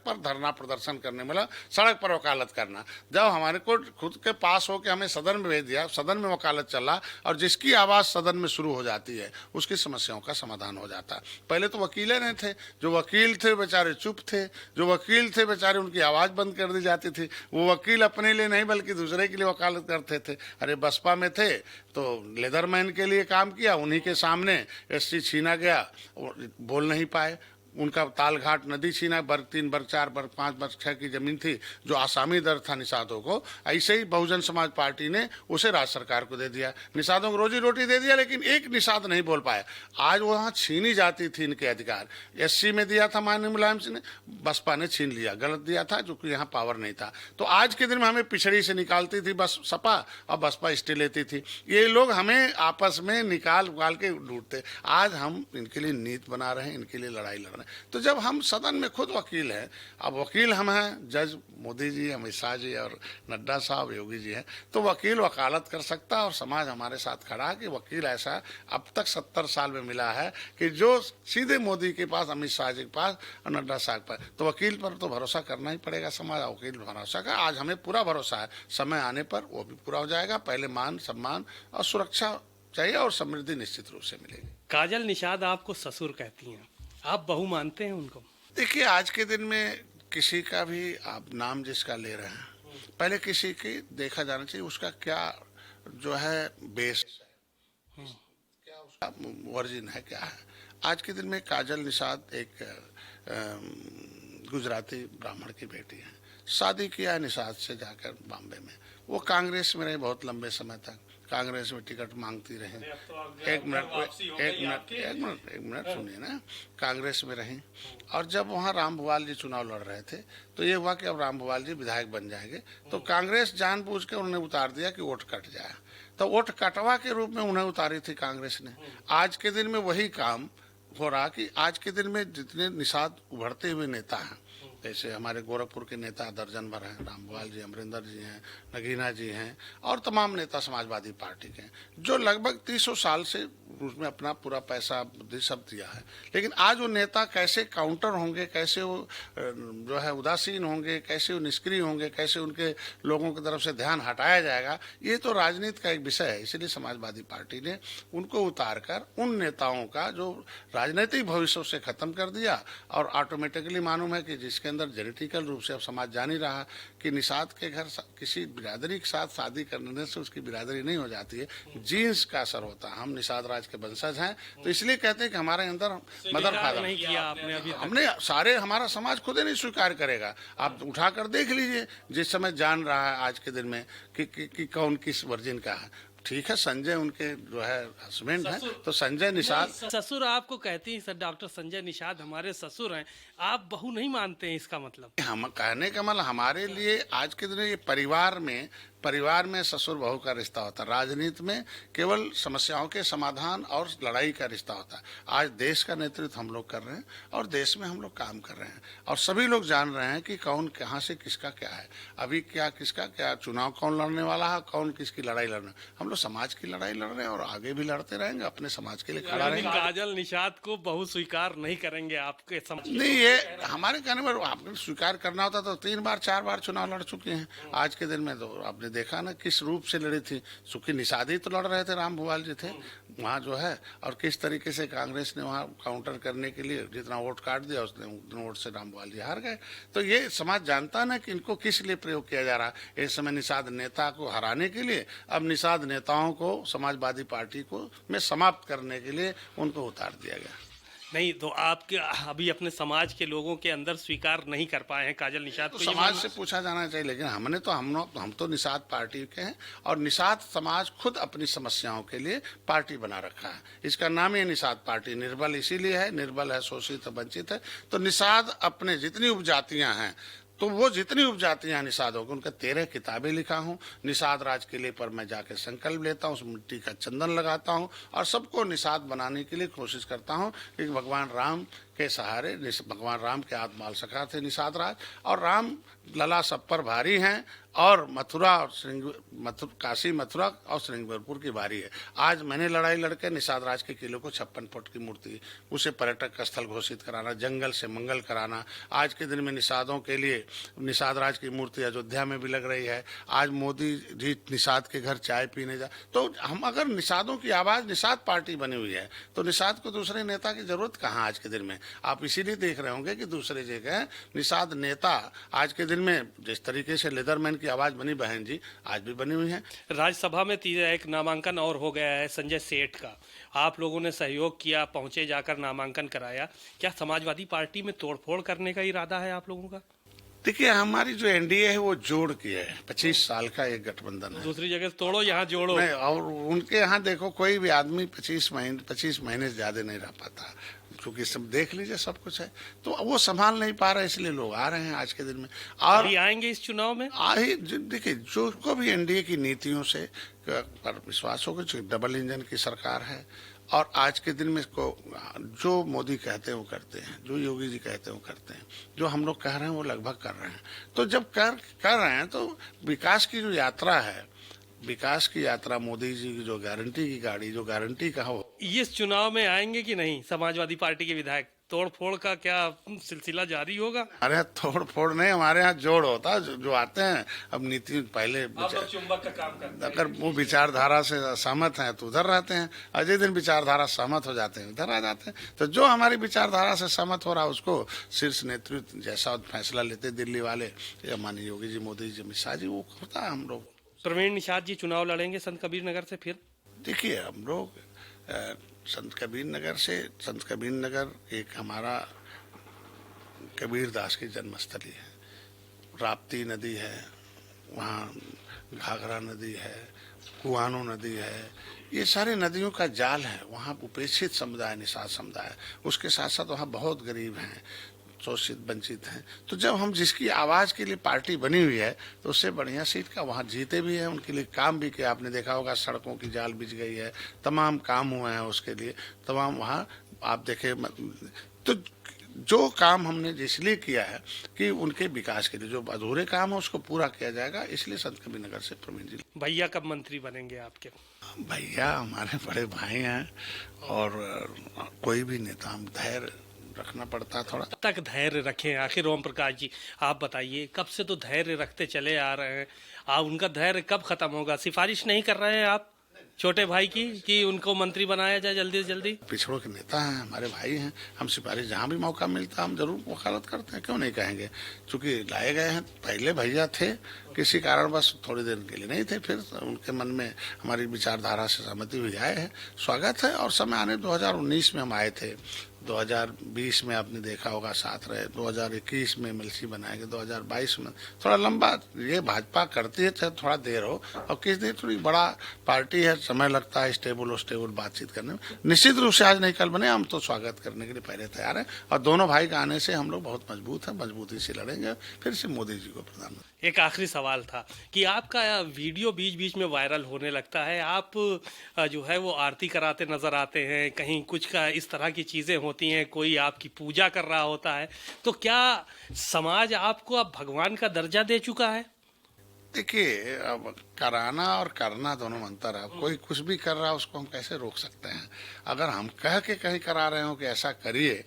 पर धरना प्रदर्शन करने मिला, सड़क पर वकालत करना, जब हमारे को खुद के पास हो के हमें सदन में भेज दिया, सदन में वकालत चला, और जिसकी आवाज़ सदन में शुरू हो जाती है उसकी समस्याओं का समाधान हो जाता है। पहले तो वकीलें नहीं थे, जो वकील थे बेचारे चुप थे, जो वकील थे बेचारे उनकी आवाज़ बंद कर दी जाती थी। वो वकील अपने लिए नहीं बल्कि दूसरे के लिए वकालत करते थे। अरे बसपा में थे तो लेदरमैन के लिए काम किया, उन्हीं के सामने एससी छीना गया, बोल नहीं पाए, उनका तालघाट नदी छीना, वर्ग 3 वर्ग 4 वर्ग 5 वर्ग 6 की जमीन थी जो आसामी दर था निषादों को, ऐसे ही बहुजन समाज पार्टी ने उसे राज्य सरकार को दे दिया, निषादों को रोजी रोटी दे दिया, लेकिन एक निषाद नहीं बोल पाया। आज वहाँ छीनी जाती थी इनके अधिकार, एससी में दिया था माननीय मुलायम सिंह ने, बसपा ने छीन लिया, गलत दिया था क्योंकि यहाँ पावर नहीं था। तो आज के दिन में हमें पिछड़ी से निकालती थी बस सपा, और बसपा स्टे लेती थी, ये लोग हमें आपस में निकाल के ढूंढते। आज हम इनके लिए नीति बना रहे हैं, इनके लिए लड़ाई लड़ रहे हैं। तो जब हम सदन में खुद वकील हैं, अब वकील हम हैं, जज मोदी जी, अमित शाह जी और नड्डा साहब, योगी जी हैं, तो वकील वकालत कर सकता है, और समाज हमारे साथ खड़ा है कि वकील ऐसा अब तक 70 साल में मिला है कि जो सीधे मोदी के पास, अमित शाह जी के पास और नड्डा साहब के पास, तो वकील पर तो भरोसा करना ही पड़ेगा समाज, वकील भरोसा का। आज हमें पूरा भरोसा है, समय आने पर वो भी पूरा हो जाएगा। पहले मान सम्मान और सुरक्षा चाहिए, और समृद्धि निश्चित रूप से मिलेगी। काजल निषाद आपको ससुर कहती हैं, आप बहू मानते हैं उनको? देखिए, आज के दिन में किसी का भी आप नाम जिसका ले रहे हैं, पहले किसी की देखा जाना चाहिए उसका क्या जो है बेस है, क्या उसका वर्जिन है, क्या है। आज के दिन में काजल निषाद एक गुजराती ब्राह्मण की बेटी है, शादी किया निषाद से जाकर बॉम्बे में। वो कांग्रेस में रही बहुत लंबे समय तक, कांग्रेस में टिकट मांगती रही। एक मिनट सुनिए ना, कांग्रेस में रही, और जब वहाँ राम भुवाल जी चुनाव लड़ रहे थे तो ये हुआ कि अब राम भुवाल जी विधायक बन जाएंगे, तो कांग्रेस जानबूझ के उन्हें उतार दिया कि वोट कट जाए, तो वोट कटवा के रूप में उन्हें उतारी थी कांग्रेस ने। आज के दिन में वही काम हो रहा कि आज के दिन में जितने निषाद उभरते हुए नेता हैं, जैसे हमारे गोरखपुर के नेता दर्जन भर हैं, रामभुवाल जी, अमरिंदर जी हैं, नगीना जी हैं, और तमाम नेता समाजवादी पार्टी के हैं, जो लगभग 300 साल से उसमें अपना पूरा पैसा बुद्धि सब दिया है। लेकिन आज वो नेता कैसे काउंटर होंगे, कैसे वो जो है उदासीन होंगे, कैसे वो निष्क्रिय होंगे, कैसे उनके लोगों की तरफ से ध्यान हटाया जाएगा, ये तो राजनीति का एक विषय है। इसलिए समाजवादी पार्टी ने उनको उतार कर उन नेताओं का जो राजनीतिक भविष्य से खत्म कर दिया, और ऑटोमेटिकली मालूम है कि जिसके अंदर जेनेटिकल रूप से अब समाज जान ही रहा कि निषाद के घर किसी बिरादरी के साथ शादी करने से उसकी बिरादरी नहीं हो जाती है, जीन्स का असर होता है। हम निषाद राज के वंशज हैं, तो इसलिए कहते हैं कि हमारे अंदर मदर फादर नहीं किया आपने अभी तक। हमने सारे, हमारा समाज खुद ही नहीं स्वीकार करेगा। आप उठाकर देख लीजिए, जिस समय जान रहा है आज के दिन में कि कौन किस वर्जिन का है। ठीक है, संजय उनके जो है हस्बैंड है, तो संजय निषाद ससुर आपको कहती है, सर डॉक्टर संजय निषाद हमारे ससुर हैं, आप बहू नहीं मानते हैं, इसका मतलब? हम कहने का मतलब हमारे लिए आज के दिन ये परिवार में ससुर बहू का रिश्ता होता है। राजनीति में केवल समस्याओं के समाधान और लड़ाई का रिश्ता होता है। आज देश का नेतृत्व हम लोग कर रहे हैं, और देश में हम लोग काम कर रहे हैं, और सभी लोग जान रहे हैं कि कौन कहाँ से किसका क्या है, अभी क्या किसका क्या चुनाव, कौन लड़ने वाला है, कौन किसकी लड़ाई लड़ रहे हैं। हम लोग समाज की लड़ाई लड़ रहे हैं, और आगे भी लड़ते रहेंगे, अपने समाज के लिए खड़ा रहेंगे। काजल निषाद को बहू स्वीकार नहीं करेंगे आपके समझ? नहीं, ये हमारे कहने पर आपने स्वीकार करना होता तो 3 बार 4 बार चुनाव लड़ चुके हैं। आज के दिन में तो आपने देखा ना किस रूप से लड़ी थी। सुखी निषादी तो लड़ रहे थे, राम भुवाल जी थे वहाँ जो है, और किस तरीके से कांग्रेस ने वहाँ काउंटर करने के लिए जितना वोट काट दिया उतने वोट से राम भुवाल जी हार गए। तो ये समाज जानता है ना कि इनको किस लिए प्रयोग किया जा रहा है। इस समय निषाद नेता को हराने के लिए, अब निषाद नेताओं को समाजवादी पार्टी को में समाप्त करने के लिए उनको उतार दिया गया। नहीं तो आपके अभी अपने समाज के लोगों के अंदर स्वीकार नहीं कर पाए हैं काजल निषाद तो को? समाज से पूछा जाना चाहिए, लेकिन हम तो निषाद पार्टी के हैं, और निषाद समाज खुद अपनी समस्याओं के लिए पार्टी बना रखा है। इसका नाम ही निषाद पार्टी। निर्बल इसीलिए है, निर्बल है, शोषित है, वंचित है। तो निषाद अपने जितनी उपजातियां हैं तो वो जितनी उपजातियां निषाद होगी, उनका 13 किताबें लिखा हूँ। निषाद राज किले पर मैं जाके संकल्प लेता हूँ, उस मिट्टी का चंदन लगाता हूँ और सबको निषाद बनाने के लिए कोशिश करता हूँ कि भगवान राम के सहारे, भगवान राम के आत्माल सखा थे निषाद राज, और राम लला सब पर भारी हैं, और मथुरा और काशी मथुरा और श्रृंगारपुर की बारी है। आज मैंने लड़ाई लड़के निषाद राज के किले को 56 फुट की मूर्ति, उसे पर्यटक स्थल घोषित कराना, जंगल से मंगल कराना। आज के दिन में निषादों के लिए निषाद राज की मूर्ति अयोध्या में भी लग रही है। आज मोदी जी निषाद के घर चाय पीने जा, तो हम अगर निषादों की आवाज़, निषाद पार्टी बनी हुई है, तो निषाद को दूसरे नेता की जरूरत कहाँ आज के दिन में। आप इसीलिए देख रहे होंगे कि दूसरे जगह निषाद नेता आज के दिन में, जिस तरीके से लेदरमैन की आवाज़ बनी बहन जी, आज भी बनी हुई है। राज्यसभा में एक नामांकन और हो गया है संजय सेठ का, आप लोगों ने सहयोग किया, पहुंचे, जाकर नामांकन कराया। क्या समाजवादी पार्टी में तोड़फोड़ करने का इरादा है आप लोगों का? देखिए, हमारी जो एनडीए है वो जोड़ की है, 25 साल का एक गठबंधन है। दूसरी जगह तोड़ो, यहाँ जोड़ो। नहीं, और उनके यहाँ देखो कोई भी आदमी 25 महीने से ज्यादा नहीं रह पाता, क्योंकि सब देख लीजिए सब कुछ है, तो वो संभाल नहीं पा रहे, इसलिए लोग आ रहे हैं आज के दिन में। और आएंगे इस चुनाव में। देखिए, जो को भी एनडीए की नीतियों से पर विश्वास होगा, जो डबल इंजन की सरकार है, और आज के दिन में इसको जो मोदी कहते हैं वो करते हैं, जो योगी जी कहते हैं वो करते हैं, जो हम लोग कह रहे हैं वो लगभग कर रहे हैं। तो जब कर रहे हैं तो विकास की जो यात्रा है, विकास की यात्रा, मोदी जी की जो गारंटी की गाड़ी, जो गारंटी का हो। इस चुनाव में आएंगे कि नहीं समाजवादी पार्टी के विधायक? तोड़ फोड़ का क्या सिलसिला जारी होगा? हमारे यहाँ तोड़ फोड़ नहीं, हमारे यहाँ जोड़ होता है। जो आते हैं, अब नीति पहले चुंबक का काम करते हैं। अगर वो विचारधारा से सहमत हैं तो उधर रहते हैं, अजय दिन विचारधारा सहमत हो जाते हैं उधर आ जाते हैं। तो जो हमारी विचारधारा से सहमत हो रहा है उसको शीर्ष नेतृत्व जैसा फैसला लेते दिल्ली वाले, या माननीय योगी जी, मोदी जी, अमित शाह जी, वो होता है। हम लोग प्रवीण निषाद जी चुनाव लड़ेंगे संत कबीर नगर से फिर? देखिए, हम लोग संत कबीर नगर एक हमारा कबीर दास की जन्मस्थली है। राप्ती नदी है, वहाँ घाघरा नदी है, कुआनो नदी है, ये सारे नदियों का जाल है। वहाँ उपेक्षित समुदाय, निषाद समुदाय, उसके साथ साथ वहाँ बहुत गरीब हैं, शोषित वंचित हैं। तो जब हम जिसकी आवाज़ के लिए पार्टी बनी हुई है, तो उससे बढ़िया सीट का वहाँ जीते भी हैं, उनके लिए काम भी किया। आपने देखा होगा सड़कों की जाल बिछ गई है, तमाम काम हुए हैं उसके लिए, तमाम वहाँ आप देखे। तो जो काम हमने इसलिए किया है कि उनके विकास के लिए, जो अधूरे काम है उसको पूरा किया जाएगा, इसलिए संत कबीर नगर से प्रवीण जी। भैया कब मंत्री बनेंगे आपके? भैया हमारे बड़े भाई हैं, और कोई भी नेता, हम धैर्य रखना पड़ता है थोड़ा। तक धैर्य रखें आखिर। ओम प्रकाश जी, आप बताइए, कब से तो धैर्य रखते चले आ रहे हैं, आप उनका धैर्य कब खत्म होगा? सिफारिश नहीं कर रहे हैं आप छोटे भाई की कि उनको मंत्री बनाया जाए जल्दी से जल्दी? पिछड़ों के नेता हैं, हमारे भाई हैं, हम सिफारिश जहाँ भी मौका मिलता हम जरूर वकालत करते हैं, क्यों नहीं कहेंगे। चूंकि लाए गए हैं, पहले भैया थे, किसी कारण बस थोड़ी देर के लिए नहीं थे, फिर उनके मन में हमारी विचारधारा से सहमति हुई, आए हैं, स्वागत है। और समय आने 2019 में हम आए थे, 2020 में आपने देखा होगा साथ रहे, 2021 में एमएलसी बनाएंगे, 2022 में थोड़ा लंबा, ये भाजपा करती है चाहे थोड़ा देर हो, और किस देर थोड़ी बड़ा पार्टी है, समय लगता है स्टेबल बातचीत करने में। निश्चित रूप से आज नहीं कल बने, हम तो स्वागत करने के लिए पहले तैयार हैं, और दोनों भाई के आने से हम लोग बहुत मजबूत हैं, मजबूती से लड़ेंगे फिर से मोदी जी को प्रधानमंत्री। एक आखिरी सवाल था कि आपका वीडियो बीच बीच में वायरल होने लगता है, आप जो है वो आरती कराते नजर आते हैं, कहीं कुछ का इस तरह की चीज़ें होती हैं, कोई आपकी पूजा कर रहा होता है, तो क्या समाज आपको अब भगवान का दर्जा दे चुका है? देखिए, अब कराना और करना दोनों में अंतर है। कोई कुछ भी कर रहा है उसको हम कैसे रोक सकते हैं? अगर हम कह के कहीं करा रहे हो कि ऐसा करिए,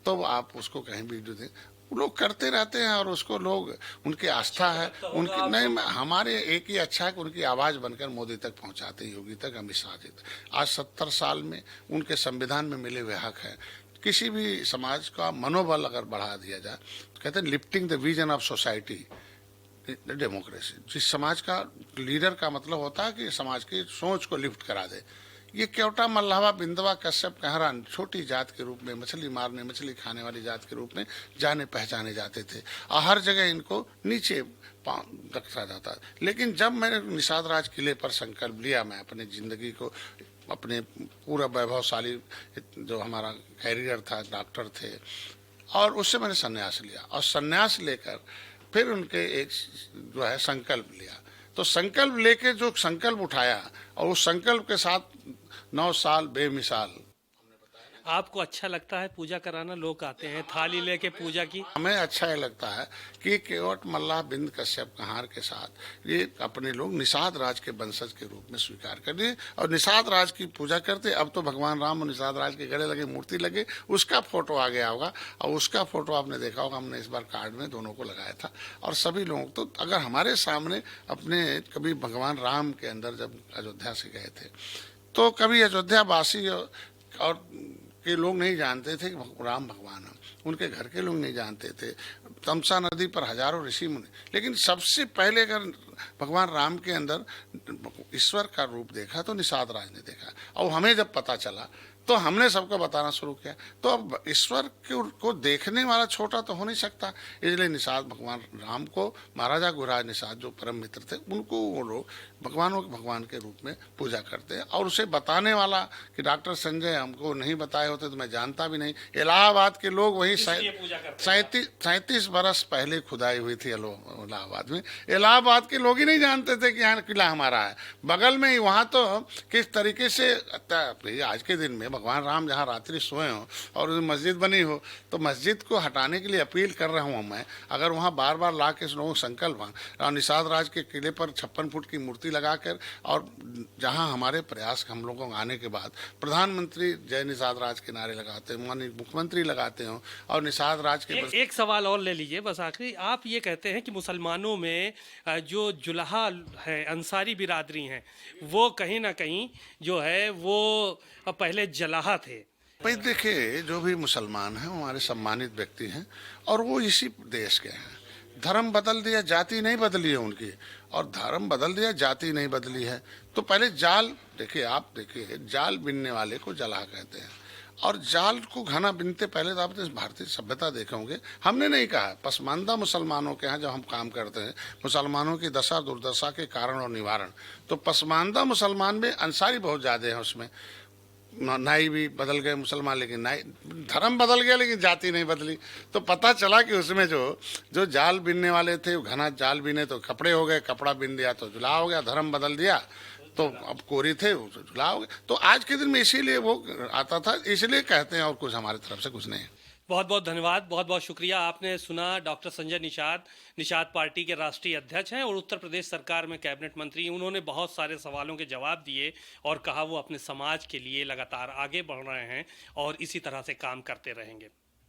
तो आप उसको कहीं वीडियो दें, लोग करते रहते हैं, और उसको लोग, उनकी आस्था है, उनकी नहीं, हमारे एक ही अच्छा है कि उनकी आवाज़ बनकर मोदी तक पहुंचाते हैं, योगी तक, अमित शाह जी तक। आज 70 साल में उनके संविधान में मिले हुए हक है। किसी भी समाज का मनोबल अगर बढ़ा दिया जाए, तो कहते हैं lifting the vision of society, democracy. जिस समाज का लीडर का मतलब होता है कि समाज की सोच को लिफ्ट करा दे। ये केवटा, मल्लावा, बिंदवा, कश्यप, कहरा छोटी जात के रूप में, मछली मारने, मछली खाने वाली जात के रूप में जाने पहचाने जाते थे, और हर जगह इनको नीचे रखा जाता। लेकिन जब मैंने निषाद राज किले पर संकल्प लिया, मैं अपनी जिंदगी को, अपने पूरा वैभवशाली जो हमारा कैरियर था, डॉक्टर थे, और उससे मैंने संन्यास लिया, और संन्यास लेकर फिर उनके एक जो है संकल्प लिया। तो संकल्प लेके जो संकल्प उठाया और उस संकल्प के साथ 9 साल बेमिसाल। आपको अच्छा लगता है पूजा कराना? लोग आते हैं थाली लेके पूजा की। हमें अच्छा ये लगता है कि केवट मल्लाह बिंद कश्यप कहार के साथ ये अपने लोग निषाद राज के वंशज के रूप में स्वीकार कर लिए और निषाद राज की पूजा करते। अब तो भगवान राम और निषाद राज के गले लगे मूर्ति लगे, उसका फोटो आ गया होगा और उसका फोटो आपने देखा होगा, हमने इस बार कार्ड में दोनों को लगाया था। और सभी लोग तो अगर हमारे सामने अपने कभी भगवान राम के अंदर जब अयोध्या से गए थे तो कभी अयोध्या वासी और के लोग नहीं जानते थे कि राम भगवान हैं, उनके घर के लोग नहीं जानते थे। तमसा नदी पर हजारों ऋषि मुनि, लेकिन सबसे पहले अगर भगवान राम के अंदर ईश्वर का रूप देखा तो निषाद राज ने देखा। और हमें जब पता चला तो हमने सबको बताना शुरू किया। तो अब ईश्वर को देखने वाला छोटा तो हो नहीं सकता, इसलिए निषाद भगवान राम को महाराजा गुरुराज निषाद जो परम मित्र थे उनको वो लोग भगवान के रूप में पूजा करते हैं। और उसे बताने वाला कि डॉक्टर संजय हमको नहीं बताए होते तो मैं जानता भी नहीं। इलाहाबाद के लोग वही 37 बरस पहले खुदाई हुई थी इलाहाबाद में। इलाहाबाद के लोग ही नहीं जानते थे कि यहाँ किला हमारा है बगल में ही। वहाँ तो किस तरीके से आज के दिन में भगवान राम जहाँ रात्रि सोए हो और मस्जिद बनी हो तो मस्जिद को हटाने के लिए अपील कर रहा हूँ मैं। अगर वहाँ बार बार ला के लोगों संकल्प और निषाद राज के किले पर 56 फुट की मूर्ति लगाकर और जहाँ हमारे प्रयास हम लोगों को आने के बाद प्रधानमंत्री जय निषाद राज के नारे लगाते हो, माननीय मुख्यमंत्री लगाते हो और निषाद राज के एक सवाल और ले लीजिए बस आखिरी। आप ये कहते हैं कि मुसलमानों में जो जुल्हा है, अंसारी बिरादरी हैं, वो कहीं ना कहीं जो है वो पहले जलाहा थे। भाई देखिए, जो भी मुसलमान हैं वो हमारे सम्मानित व्यक्ति हैं और वो इसी देश के हैं। धर्म बदल दिया, जाति नहीं बदली है उनकी, और धर्म बदल दिया, जाति नहीं बदली है। तो पहले जाल देखिए, आप देखिए जाल बिनने वाले को जलाहा कहते हैं और जाल को घना बिनते पहले तो आपने भारतीय सभ्यता देखे होंगे। हमने नहीं कहा, पसमानदा मुसलमानों के यहाँ जब हम काम करते हैं मुसलमानों की दशा दुर्दशा के कारण और निवारण, तो पसमानदा मुसलमान में अंसारी बहुत ज़्यादा हैं। उसमें नाई भी बदल गए मुसलमान, लेकिन नाई धर्म बदल गया लेकिन जाति नहीं बदली। तो पता चला कि उसमें जो जाल बिनने वाले थे, घना जाल बिने तो कपड़े हो गए, कपड़ा बिन दिया तो जुला हो गया, धर्म बदल दिया तो अब कोरी थे वो जुला हो गए। तो आज के दिन में इसीलिए वो आता था, इसलिए कहते हैं, और कुछ हमारी तरफ से कुछ नहीं। बहुत बहुत धन्यवाद, बहुत बहुत शुक्रिया। आपने सुना डॉक्टर संजय निषाद पार्टी के राष्ट्रीय अध्यक्ष हैं और उत्तर प्रदेश सरकार में कैबिनेट मंत्री। उन्होंने बहुत सारे सवालों के जवाब दिए और कहा वो अपने समाज के लिए लगातार आगे बढ़ रहे हैं और इसी तरह से काम करते रहेंगे।